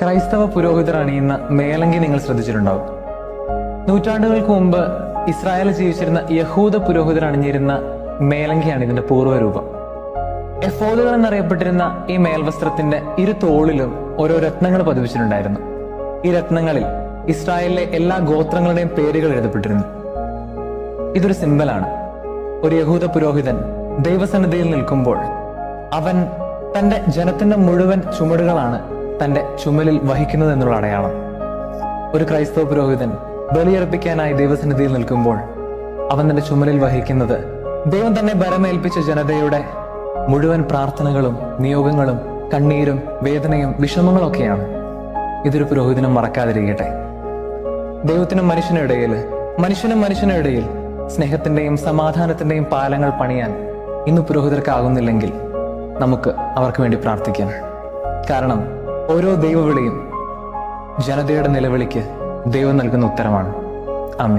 ക്രൈസ്തവ പുരോഹിതർ അണിയുന്ന മേലങ്കി നിങ്ങൾ ശ്രദ്ധിച്ചിട്ടുണ്ടാവും. നൂറ്റാണ്ടുകൾക്ക് മുമ്പ് ഇസ്രായേലിൽ ജീവിച്ചിരുന്ന യഹൂദ പുരോഹിതർ അണിഞ്ഞിരുന്ന മേലങ്കിയാണ് ഇതിന്റെ പൂർവ്വരൂപം. എഫോദുകൾ എന്നറിയപ്പെട്ടിരുന്ന ഈ മേൽവസ്ത്രത്തിന്റെ ഇരു തോളിലും ഓരോ രത്നങ്ങൾ പതിപ്പിച്ചിട്ടുണ്ടായിരുന്നു. ഈ രത്നങ്ങളിൽ ഇസ്രായേലിലെ എല്ലാ ഗോത്രങ്ങളുടെയും പേരുകൾ എഴുതപ്പെട്ടിരുന്നു. ഇതൊരു സിംബലാണ്. ഒരു യഹൂദ പുരോഹിതൻ ദൈവസന്നിധിയിൽ നിൽക്കുമ്പോൾ അവൻ തന്റെ ജനത്തിന്റെ മുഴുവൻ ചുമടുകളാണ് തന്റെ ചുമലിൽ വഹിക്കുന്നത് എന്നുള്ള അടയാളം. ഒരു ക്രൈസ്തവ പുരോഹിതൻ ബലിയർപ്പിക്കാനായി ദൈവസന്നിധിയിൽ നിൽക്കുമ്പോൾ അവൻ തന്റെ ചുമലിൽ വഹിക്കുന്നത് ദൈവം തന്നെ ഭരമേൽപ്പിച്ച ജനതയുടെ മുഴുവൻ പ്രാർത്ഥനകളും നിയോഗങ്ങളും കണ്ണീരും വേദനയും വിഷമങ്ങളൊക്കെയാണ്. ഇതൊരു പുരോഹിതനും മറക്കാതിരിക്കട്ടെ. ദൈവത്തിനും മനുഷ്യനും ഇടയിൽ, മനുഷ്യനും മനുഷ്യനും ഇടയിൽ സ്നേഹത്തിന്റെയും സമാധാനത്തിന്റെയും പാലങ്ങൾ പണിയാൻ ഇന്ന് പുരോഹിതർക്കാകുന്നില്ലെങ്കിൽ നമുക്ക് അവർക്ക് വേണ്ടി പ്രാർത്ഥിക്കാം. കാരണം ഓരോ ദൈവവിളിയും ജനതയുടെ നിലവിളിക്ക് ദൈവം നൽകുന്ന ഉത്തരമാണ്. ആമേൻ.